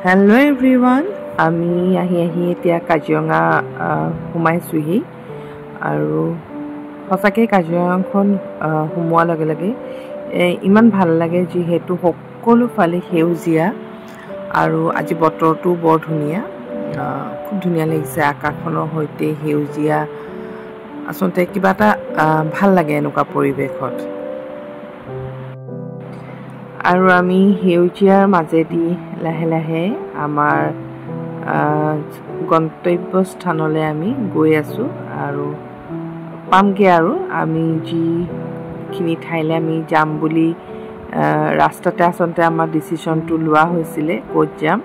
Hello everyone, আমি আহি এতিয়া কাজিৰঙা সোমাইছোহি আৰু সঁচাকৈ কাজিৰঙাখন সোমোৱাৰ লগে লগে ইমান ভাল লাগে যিহেতু সকলো ফালে সেউজীয়া আৰু আজি বতৰটো বৰ ধুনীয়া খুব ধুনীয়া লাগিছে আকাশখনৰ সৈতে সেউজীয়া আচলতে কিবা এটা ভাল লাগে এনেকুৱা পৰিৱেশত আৰু আমি সেউজীয়াৰ মাজেদি লাহে লাহে আমাৰ গন্তব্যস্থানলৈ আমি গৈ আছোঁ আৰু পামগৈ আৰু আমি যিখিনি ঠাইলৈ আমি যাম বুলি ৰাস্তাতে আচলতে আমাৰ ডিচিশ্যনটো লোৱা হৈছিলে ক'ত যাম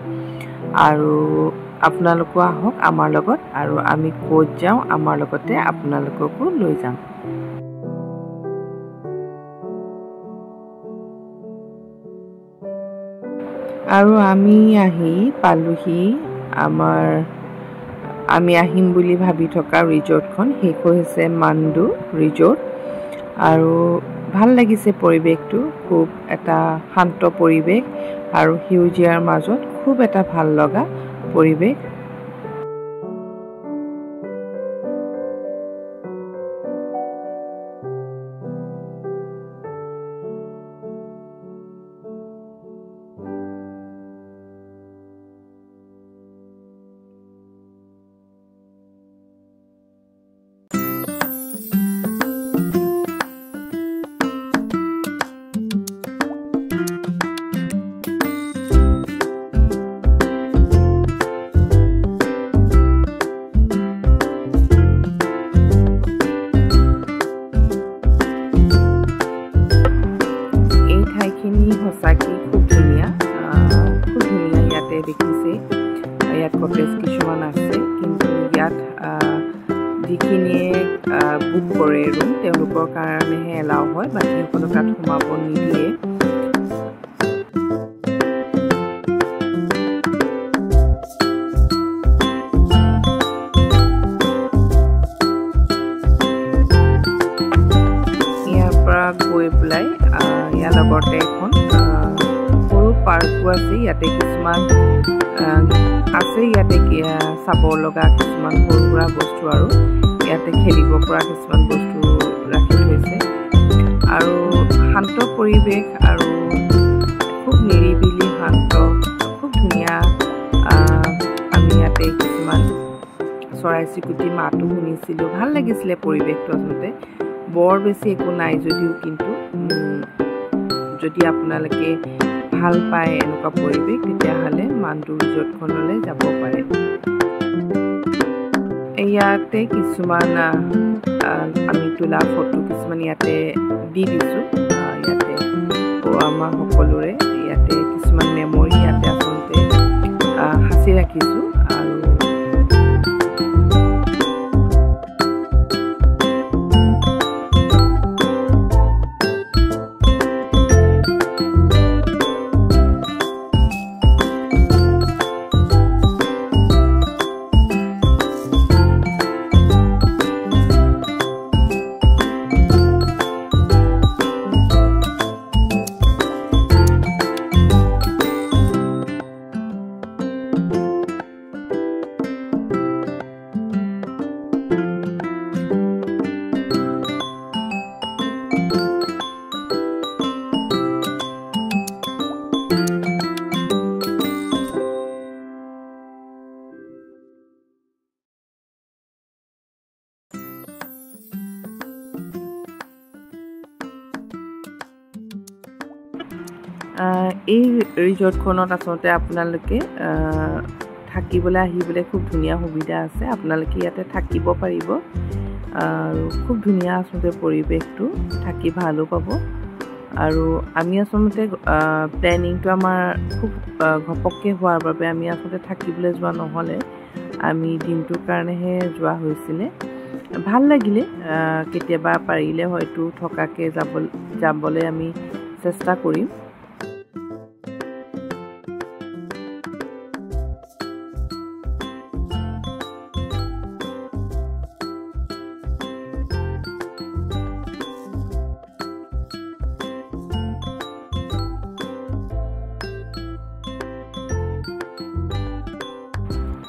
আৰু আপোনালোকো আহক আমাৰ লগত আৰু আমি ক'ত যাওঁ আমাৰ লগতে আপোনালোককো লৈ যাম আৰু আমি আহি পালোহি আমি আহিম বুলি ভাবি থকা ৰিজৰ্টখন শেষ হৈছে মাণ্ডু ৰিজৰ্ট আৰু ভাল লাগিছে পৰিৱেশটো খুব এটা শান্ত পৰিৱেশ আৰু সেউজীয়াৰ মাজত খুব এটা ভাল লগা পৰিৱেশ সঁচাকৈ খুব ধুনীয়া ইয়াতে দেখিছে ইয়াত কটেজ কিছুমান আছে কিন্তু ইয়াত যিখিনিয়ে বুক কৰে ৰুম তেওঁলোকৰ কাৰণেহে এলাউ হয় বাকীসকলক তাত সোমাব নিদিয়ে ইয়াৰ পৰা গৈ পেলাই ইয়াৰ লগতে এখন সৰু পাৰ্কো আছে ইয়াতে কিছুমান আছে ইয়াতে চাব লগা কিছুমান সৰু সুৰা বস্তু আৰু ইয়াতে খেলিব পৰা কিছুমান বস্তু ৰাখি থৈছে আৰু শান্ত পৰিৱেশ আৰু খুব নিৰিবিলি শান্ত খুব ধুনীয়া আমি ইয়াতে কিছুমান চৰাই চিৰিকটি মাতো শুনিছিলোঁ ভাল লাগিছিলে পৰিৱেশটো আচলতে বৰ বেছি একো নাই যদিও কিন্তু যদি আপোনালোকে ভাল পায় এনেকুৱা পৰিৱেশ তেতিয়াহ'লে মাণ্ডু ৰিজৰ্টখনলৈ যাব পাৰে ইয়াতে কিছুমান আমি তোলা ফটো কিছুমান ইয়াতে দি দিছোঁ ইয়াতে আমাৰ সকলোৰে ইয়াতে কিছুমান মেমৰি ইয়াতে আচলতে সাঁচি ৰাখিছোঁ আৰু এই ৰিজৰ্টখনত আচলতে আপোনালোকে থাকিবলৈ আহিবলৈ খুব ধুনীয়া সুবিধা আছে আপোনালোকে ইয়াতে থাকিব পাৰিব আৰু খুব ধুনীয়া আচলতে পৰিৱেশটো থাকি ভালো পাব আৰু আমি আচলতে প্লেনিংটো আমাৰ খুব ঘপককৈ হোৱাৰ বাবে আমি আচলতে থাকিবলৈ যোৱা নহ'লে আমি দিনটোৰ কাৰণেহে যোৱা হৈছিলে ভাল লাগিলে কেতিয়াবা পাৰিলে হয়তো থকাকৈ যাবলৈ আমি চেষ্টা কৰিম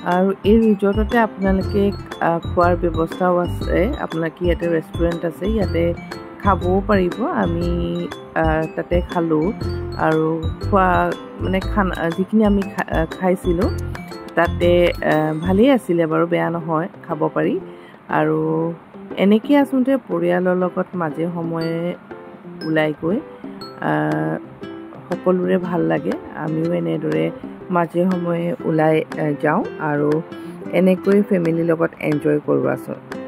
আৰু এই ৰিজৰ্টতে আপোনালোকে খোৱাৰ ব্যৱস্থাও আছে আপোনালোকে ইয়াতে ৰেষ্টুৰেণ্ট আছে ইয়াতে খাবও পাৰিব আমি তাতে খালোঁ আৰু খোৱা মানে খানা যিখিনি আমি খাইছিলোঁ তাতে ভালেই আছিলে বাৰু বেয়া নহয় খাব পাৰি আৰু এনেকৈ আচলতে পৰিয়ালৰ লগত মাজে সময়ে ওলাই গৈ সকলোৰে ভাল লাগে আমিও এনেদৰে মাজে সময়ে ওলাই যাওঁ আৰু এনেকৈ ফেমিলিৰ লগত এনজয় কৰোঁ আচলতে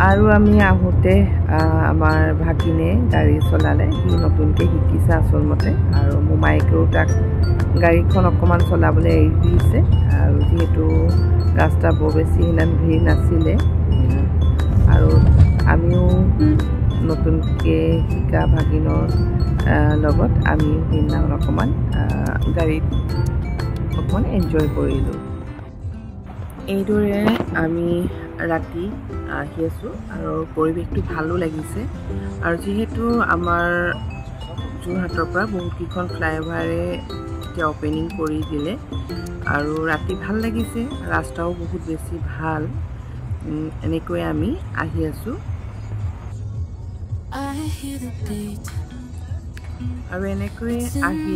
আৰু আমি আহোঁতে আমাৰ ভাগিনে গাড়ী চলালে সি নতুনকৈ শিকিছে আচলমতে আৰু মোমায়েকেও তাক গাড়ীখন অকণমান চলাবলৈ এৰি দিছে আৰু যিহেতু ৰাস্তা বৰ বেছি ইমান ভিৰ নাছিলে আৰু আমিও নতুনকৈ শিকা ভাগিনৰ লগত আমি সেইদিনাখন অকণমান গাড়ীত অকণমান এনজয় কৰিলোঁ এইদৰে আমি ৰাতি আহি আছোঁ আৰু পৰিৱেশটো ভালো লাগিছে আৰু যিহেতু আমাৰ যোৰহাটৰ পৰা বহুতকেইখন ফ্লাইঅভাৰে এতিয়া অপেনিং কৰি দিলে আৰু ৰাতি ভাল লাগিছে ৰাস্তাও বহুত বেছি ভাল এনেকৈ আমি আহি আছোঁ আৰু এনেকৈ আহি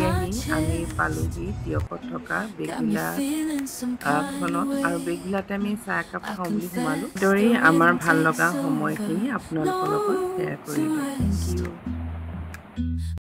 আমি পালোঁহি টিয়কত থকা বেগবিলাখনত আৰু বেগবিলাতে আমি চাহ একাপ খাওঁ বুলি সোমালোঁ দৰেই আমাৰ ভাল লগা সময়খিনি আপোনালোকৰ লগত শ্বেয়াৰ কৰিলোঁ থেংক ইউ